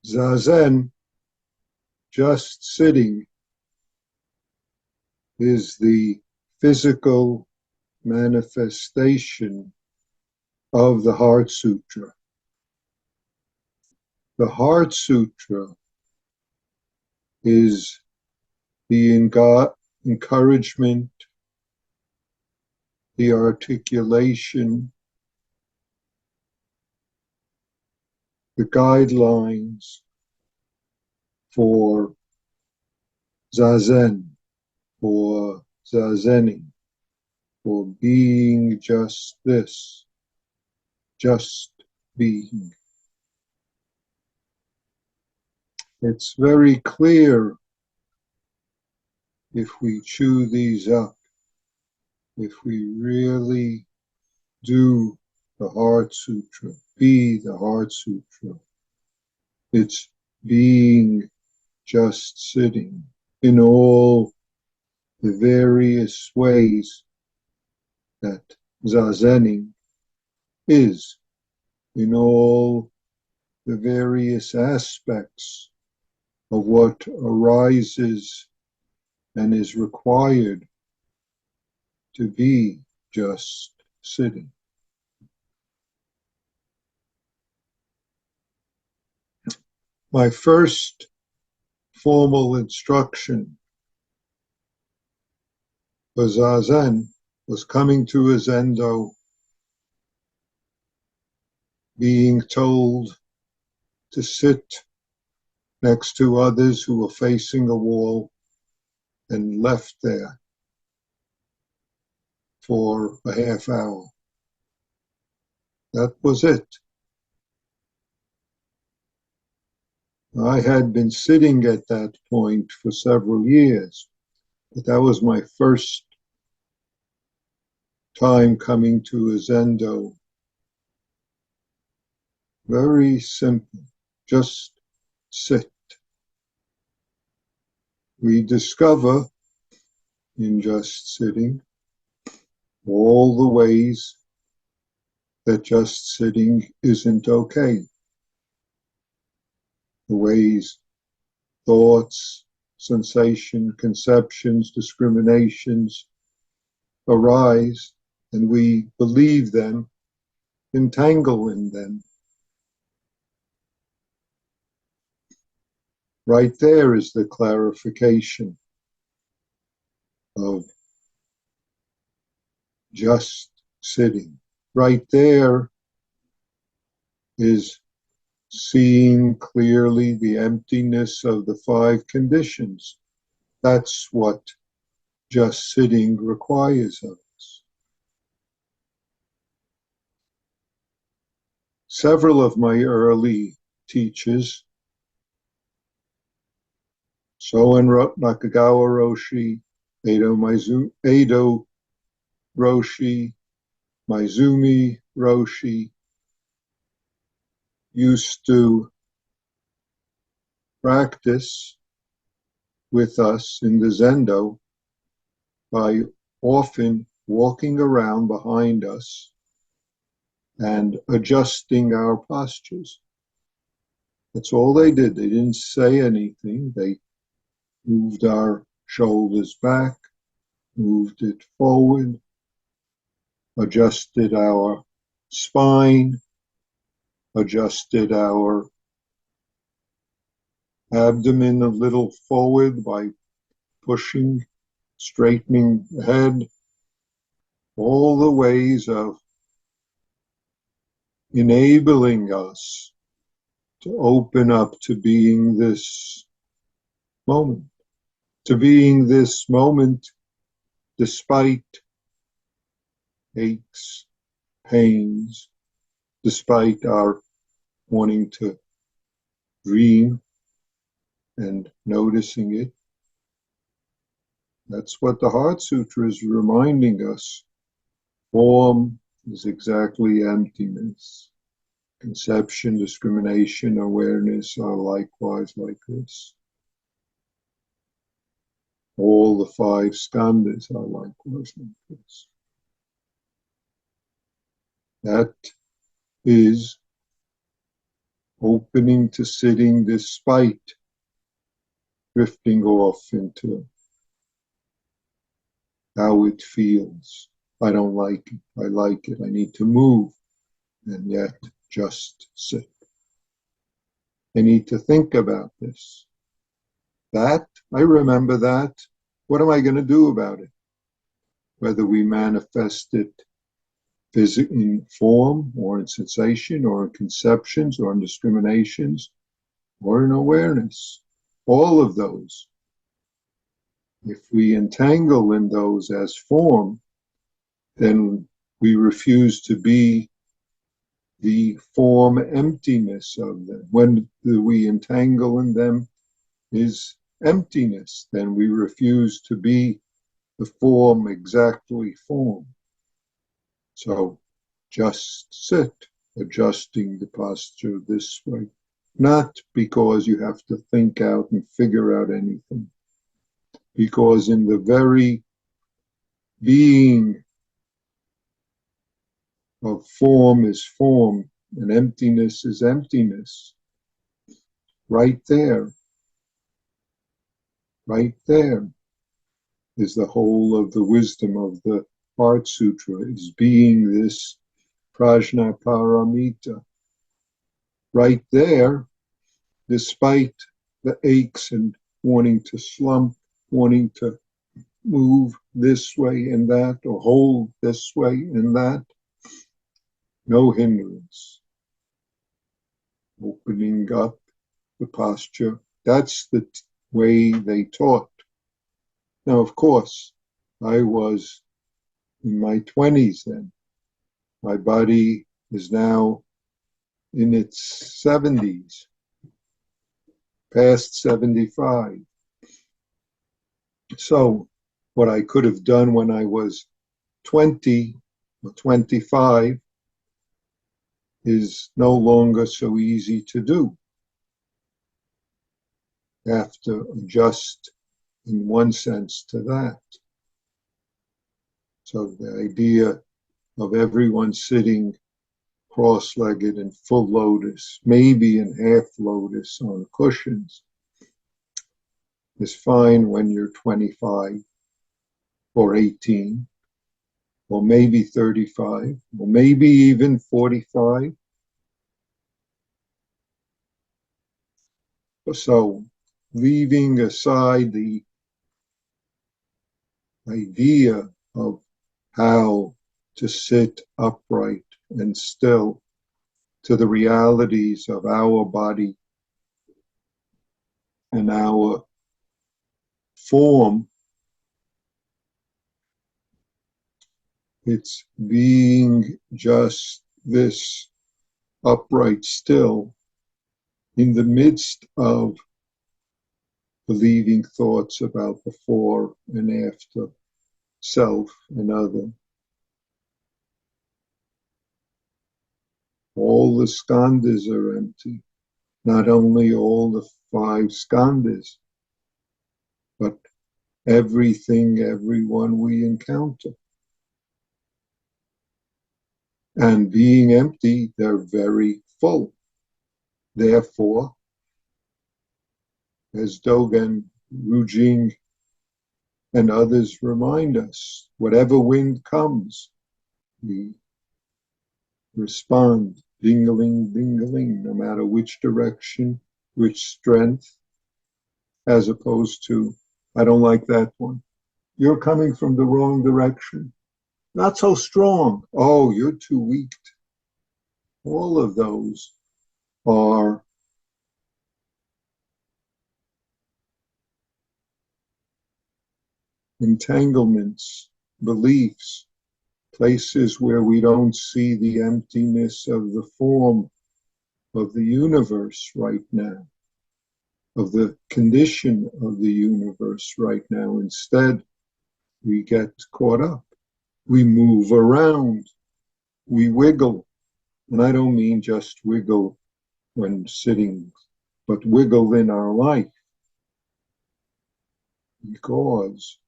Zazen, just sitting, is the physical manifestation of the Heart Sutra. The Heart Sutra is the encouragement, the articulation, the guidelines for Zazen, for Zazening, for being just this, just being. It's very clear if we chew these up, if we really do the Heart Sutra, be the Heart Sutra. It's being just sitting in all the various ways that Zazening is, in all the various aspects of what arises and is required to be just sitting. My first formal instruction for Zazen was coming to a Zendo, being told to sit next to others who were facing a wall and left there for a half hour. That was it. I had been sitting at that point for several years, but that was my first time coming to a Zendo. Very simple, just sit. We discover in just sitting all the ways that just sitting isn't okay. The ways thoughts, sensation, conceptions, discriminations arise, and we believe them, entangle in them. Right there is the clarification of just sitting. Right there is seeing clearly the emptiness of the five conditions. That's what just sitting requires of us. Several of my early teachers, Soen Nakagawa Roshi, Edo Roshi, Maizumi Roshi, used to practice with us in the Zendo by often walking around behind us and adjusting our postures. That's all they did. They didn't say anything. They moved our shoulders back, moved it forward, adjusted our spine, adjusted our abdomen a little forward by pushing, straightening the head. All the ways of enabling us to open up to being this moment, despite aches, pains, despite our wanting to dream and noticing it. That's what the Heart Sutra is reminding us. Form is exactly emptiness. Conception, discrimination, awareness are likewise like this. All the five skandhas are likewise like this. That is opening to sitting despite drifting off into how it feels. I don't like it. I like it. I need to move, and yet just sit. I need to think about this. That, I remember that. What am I going to do about it? Whether we manifest it in form or in sensation or in conceptions or in discriminations or in awareness. All of those. If we entangle in those as form, then we refuse to be the form emptiness of them. When we entangle in them is emptiness, then we refuse to be the form exactly form. So just sit, adjusting the posture this way. Not because you have to think out and figure out anything, because in the very being of form is form and emptiness is emptiness. Right there is the whole of the wisdom of the Heart Sutra, is being this prajna paramita. Right there, despite the aches and wanting to slump, wanting to move this way and that, or hold this way and that, no hindrance. Opening up the posture. That's the way they taught. Now, of course, I was in my 20s then. My body is now in its 70s, past 75. So what I could have done when I was 20 or 25 is no longer so easy to do. I have to adjust in one sense to that. So the idea of everyone sitting cross-legged in full lotus, maybe in half lotus on cushions, is fine when you're 25 or 18 or maybe 35 or maybe even 45. So leaving aside the idea of how to sit upright and still to the realities of our body and our form, it's being just this upright still in the midst of believing thoughts about before and after, self and other. All the skandhas are empty. Not only all the 5 skandhas, but everything, everyone we encounter. And being empty, they're very full. Therefore, as Dogen, Rujing, and others remind us, whatever wind comes, we respond, ding-a-ling, ding-a-ling, no matter which direction, which strength, as opposed to, I don't like that one. You're coming from the wrong direction. Not so strong. Oh, you're too weak. All of those are entanglements, beliefs, places where we don't see the emptiness of the form of the universe right now, of the condition of the universe right now. Instead, we get caught up. We move around. We wiggle. And I don't mean just wiggle when sitting, but wiggle in our life. Because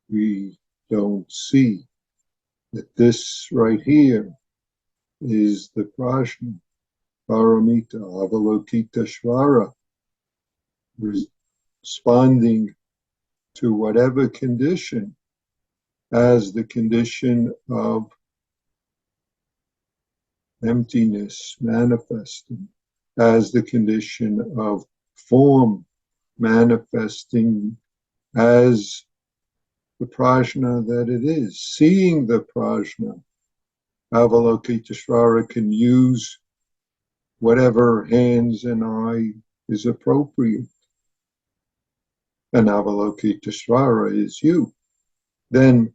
we don't see that this right here is the prajna. paramita, avalokita shvara, responding to whatever condition as the condition of emptiness manifesting, as the condition of form manifesting as the prajna that it is, seeing the prajna. Avalokiteshvara can use whatever hands and eye is appropriate. And Avalokiteshvara is you. Then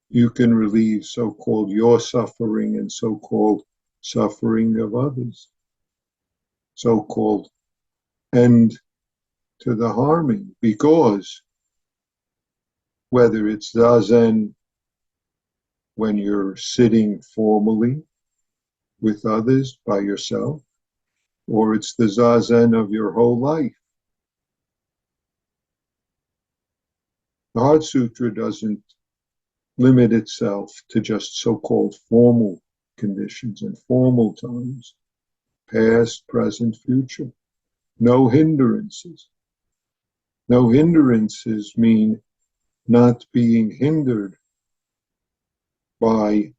you can relieve so-called your suffering and so-called suffering of others. So-called end to the harming, because whether it's zazen when you're sitting formally with others by yourself, or it's the zazen of your whole life. The Heart Sutra doesn't limit itself to just so-called formal conditions and formal times, past, present, future. No hindrances. No hindrances mean not being hindered by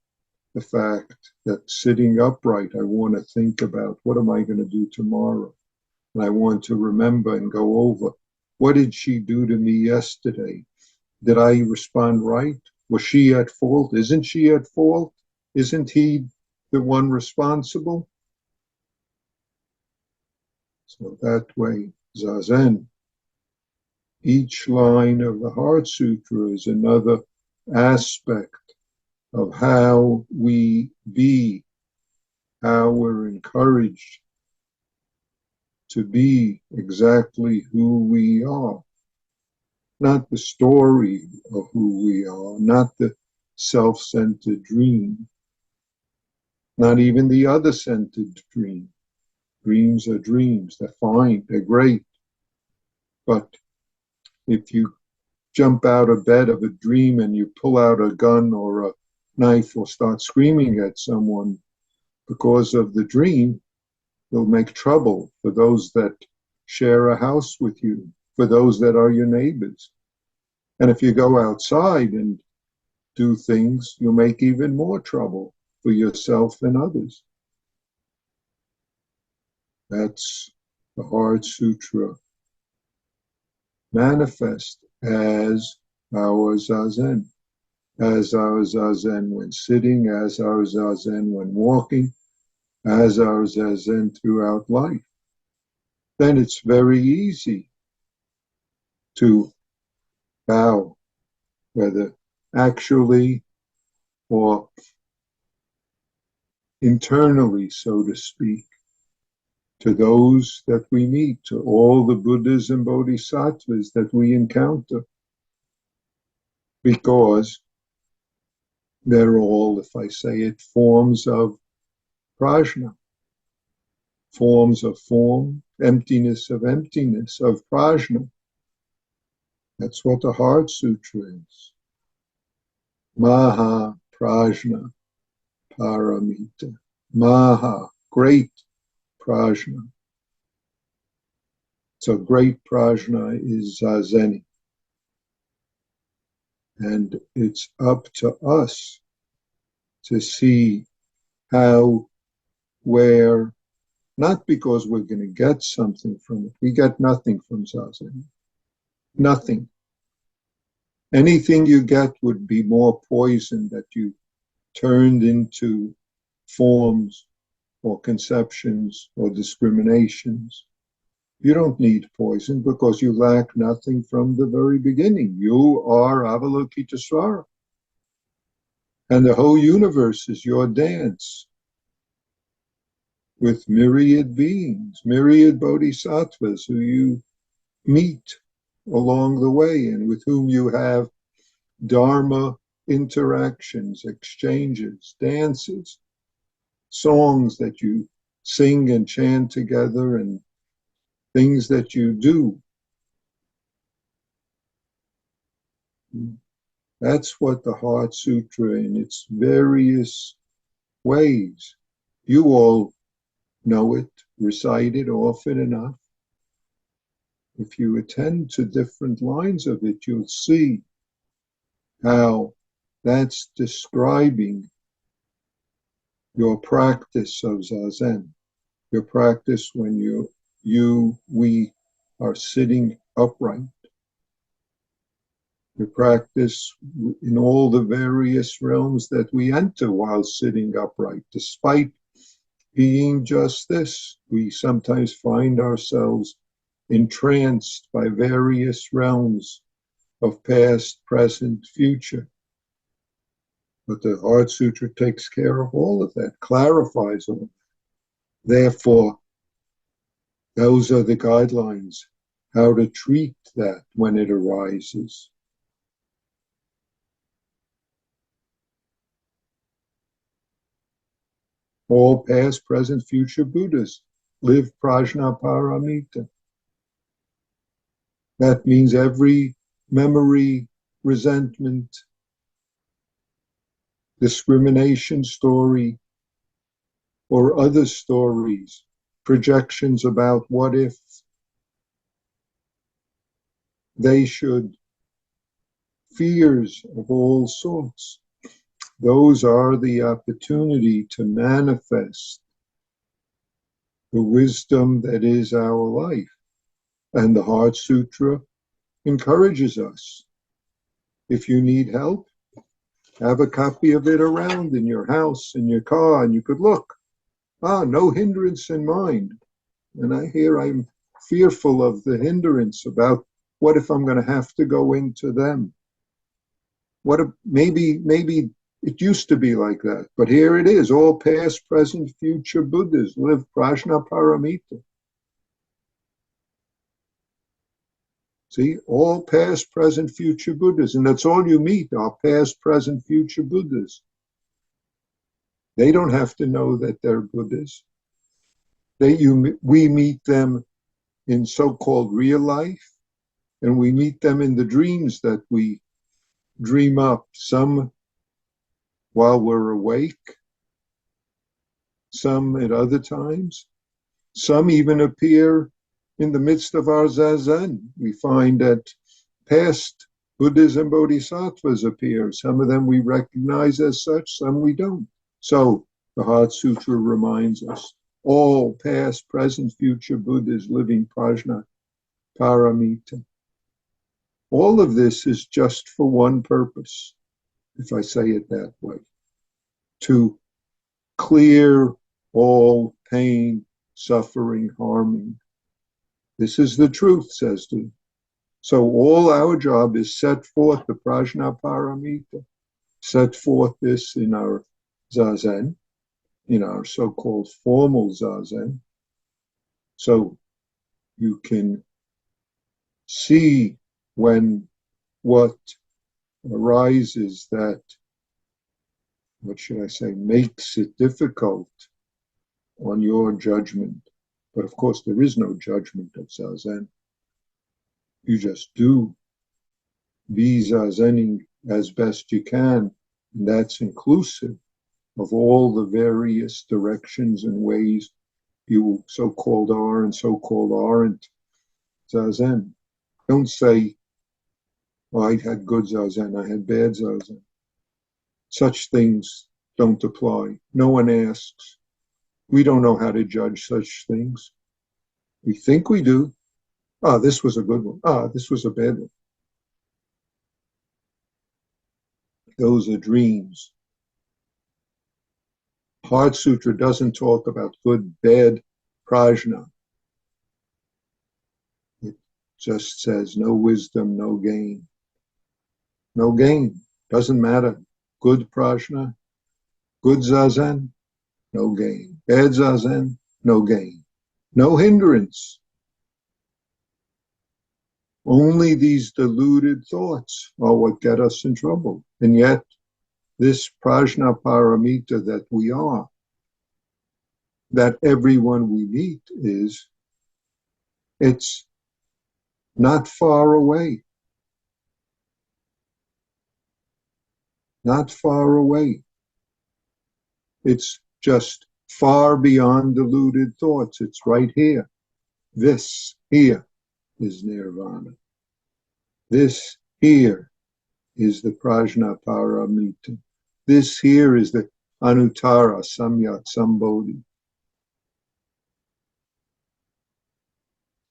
the fact that sitting upright, I want to think about what am I going to do tomorrow? And I want to remember and go over, what did she do to me yesterday? Did I respond right? Was she at fault? Isn't she at fault? Isn't he the one responsible? So that way, Zazen, each line of the Heart Sutra is another aspect of how we be, how we're encouraged to be exactly who we are. Not the story of who we are, not the self-centered dream, not even the other-centered dream. Dreams are dreams, they're fine, they're great. But if you jump out of bed of a dream and you pull out a gun or a knife or start screaming at someone because of the dream, you'll make trouble for those that share a house with you, for those that are your neighbors. And if you go outside and do things, you'll make even more trouble for yourself and others. That's the Heart Sutra manifest as our zazen. As our zazen when sitting, as our zazen when walking, as our zazen throughout life. Then it's very easy to bow, whether actually or internally, so to speak, to those that we meet, to all the Buddhas and Bodhisattvas that we encounter, because they're all, if I say it, forms of prajna, forms of form, emptiness of prajna. That's what the Heart Sutra is. Maha prajna paramita. Maha, great prajna. So great prajna is zazen. And it's up to us to see how, where, not because we're going to get something from it. We get nothing from zazen. Nothing. Anything you get would be more poison that you turned into forms or conceptions or discriminations. You don't need poison because you lack nothing from the very beginning. You are Avalokitesvara. And the whole universe is your dance with myriad beings, myriad bodhisattvas who you meet along the way and with whom you have dharma interactions, exchanges, dances, songs that you sing and chant together, and things that you do. That's what the Heart Sutra in its various ways. You all know it, recite it often enough, if you attend to different lines of it, you'll see how that's describing your practice of Zazen, your practice when we are sitting upright, your practice in all the various realms that we enter while sitting upright. Despite being just this, we sometimes find ourselves entranced by various realms of past, present, future. But the Heart Sutra takes care of all of that, clarifies all. Therefore, those are the guidelines, how to treat that when it arises. All past, present, future Buddhas live prajnaparamita. That means every memory, resentment, discrimination story, or other stories, projections about what if they should, fears of all sorts. Those are the opportunity to manifest the wisdom that is our life. And the Heart Sutra encourages us. If you need help, have a copy of it around in your house, in your car, and you could look. No hindrance in mind. And I'm fearful of the hindrance about what if I'm going to have to go into them? What if maybe it used to be like that, but here it is. All past, present, future Buddhas live prajnaparamita. See, all past, present, future Buddhas, and that's all you meet are past, present, future Buddhas. They don't have to know that they're Buddhas. We meet them in so-called real life, and we meet them in the dreams that we dream up, some while we're awake, some at other times. Some even appear in the midst of our Zazen. We find that past Buddhas and Bodhisattvas appear. Some of them we recognize as such, some we don't. So the Heart Sutra reminds us, all past, present, future Buddhas living prajna paramita. All of this is just for one purpose, if I say it that way, to clear all pain, suffering, harming. This is the truth, says the. So all our job is set forth the prajnaparamita, set forth this in our Zazen, in our so-called formal Zazen, so you can see when what arises that, what should I say, makes it difficult on your judgment. But of course, there is no judgment of Zazen. You just do be Zazening as best you can, and that's inclusive of all the various directions and ways you so-called are and so-called aren't Zazen. Don't say, well, I had good Zazen, I had bad Zazen. Such things don't apply. No one asks. We don't know how to judge such things. We think we do. This was a good one. This was a bad one. Those are dreams. Heart Sutra doesn't talk about good, bad prajna. It just says no wisdom, no gain. No gain. Doesn't matter. Good prajna, good Zazen, no gain. Bad Zazen, no gain. No hindrance. Only these deluded thoughts are what get us in trouble. And yet, this prajnaparamita that we are, that everyone we meet is, it's not far away. Not far away. It's just far beyond deluded thoughts. It's right here. This here is nirvana. This here is the prajnaparamita. This here is the anuttara samyak sambodhi.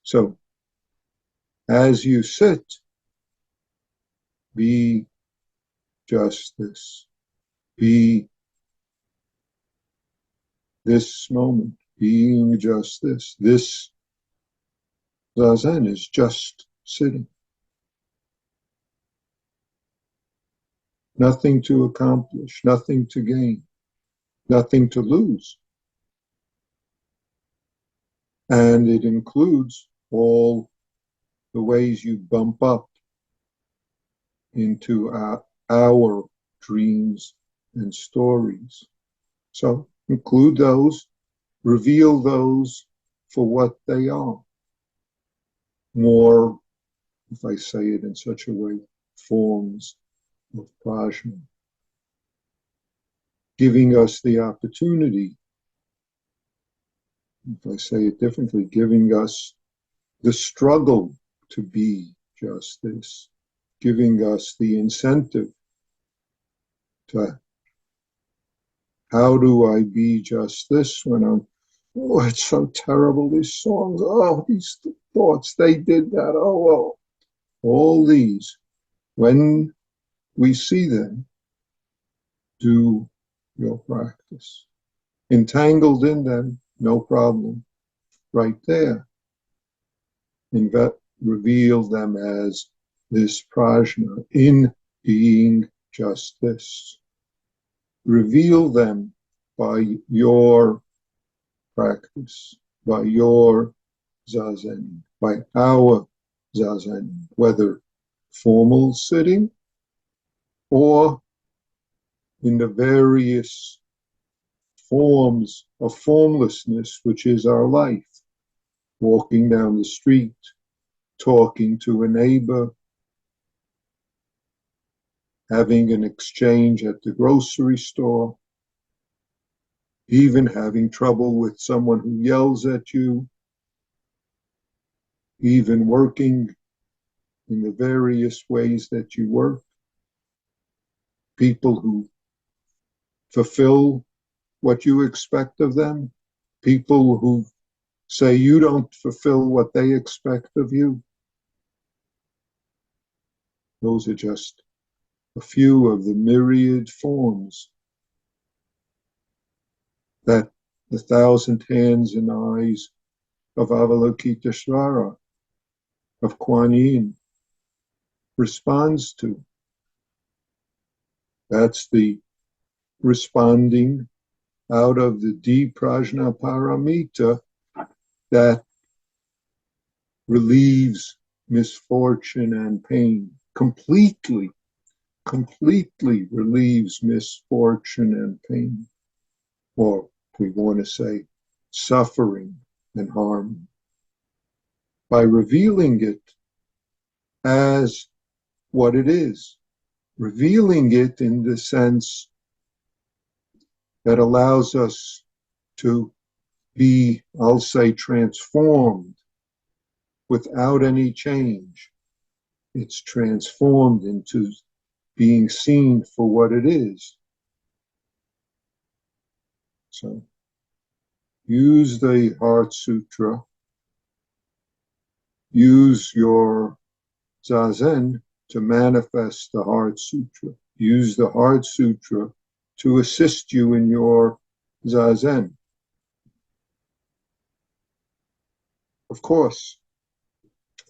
So, as you sit, be just this. Be this moment, being just this. This zazen is just sitting. Nothing to accomplish, nothing to gain, nothing to lose. And it includes all the ways you bump up into our dreams and stories. So include those, reveal those for what they are. More, if I say it in such a way, forms of prajna, giving us the opportunity, if I say it differently, giving us the struggle to be just this, giving us the incentive to how do I be just this when oh, it's so terrible, these songs, oh, these thoughts, they did that, oh, all these. When we see them, do your practice. Entangled in them, no problem. Right there. Reveal them as this prajna in being just this. Reveal them by your practice, by your zazen, by our zazen, whether formal sitting or in the various forms of formlessness, which is our life. Walking down the street, talking to a neighbor, having an exchange at the grocery store, even having trouble with someone who yells at you, even working in the various ways that you work, people who fulfill what you expect of them, people who say you don't fulfill what they expect of you. Those are just a few of the myriad forms that the thousand hands and eyes of Avalokiteshvara, of Kuan Yin, responds to. That's the responding out of the deep prajna paramita that relieves misfortune and pain, completely relieves misfortune and pain, or if we want to say suffering and harm, by revealing it as what it is, revealing it in the sense that allows us to be, I'll say, transformed without any change. It's transformed into being seen for what it is. So use the Heart Sutra, use your zazen to manifest the Heart Sutra. Use the Heart Sutra to assist you in your zazen. Of course,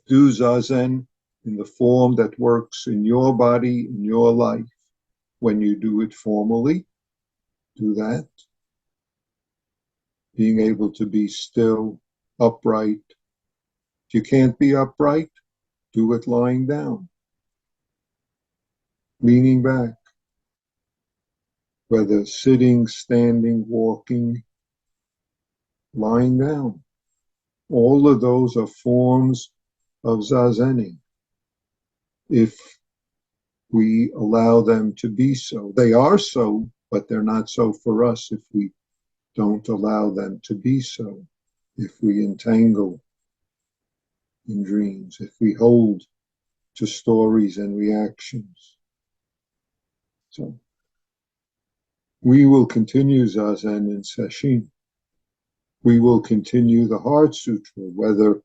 do zazen in the form that works in your body, in your life. When you do it formally, do that. Being able to be still, upright. If you can't be upright, do it lying down, leaning back. Whether sitting, standing, walking, lying down. All of those are forms of zazening, if we allow them to be so. They are so, but they're not so for us if we don't allow them to be so. If we entangle in dreams, if we hold to stories and reactions. So we will continue Zazen and Sesshin. We will continue the Heart Sutra, whether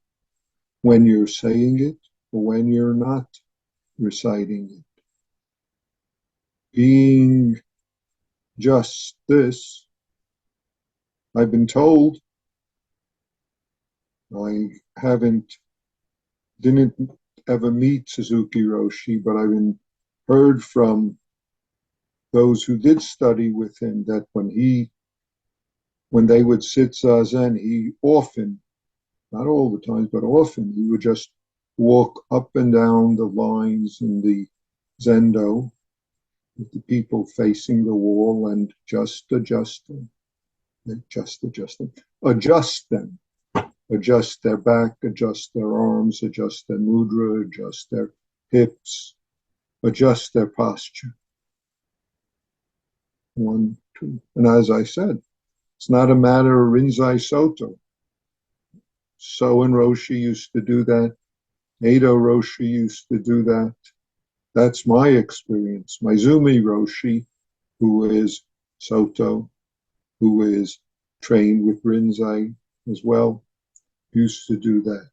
when you're saying it or when you're not reciting it. Being just this, I've been told, I didn't ever meet Suzuki Roshi, but I've heard from those who did study with him that when they would sit Zazen, he often, not all the times, but often, he would just walk up and down the lines in the Zendo with the people facing the wall and just adjust them, adjust their back, adjust their arms, adjust their mudra, adjust their hips, adjust their posture. 1, 2. And as I said, it's not a matter of Rinzai Soto. Soen Roshi used to do that. Edo Roshi used to do that. That's my experience. Maizumi Roshi, who is Soto, who is trained with Rinzai as well, used to do that.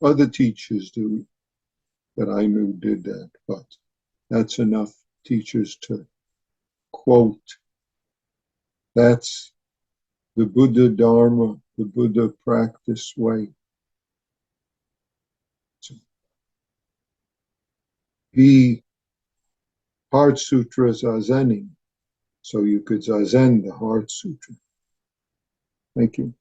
Other teachers that I knew did that, but that's enough teachers to quote. That's the Buddha Dharma, the Buddha practice way. So the Heart Sutra Zazening, so you could Zazen the Heart Sutra. Thank you.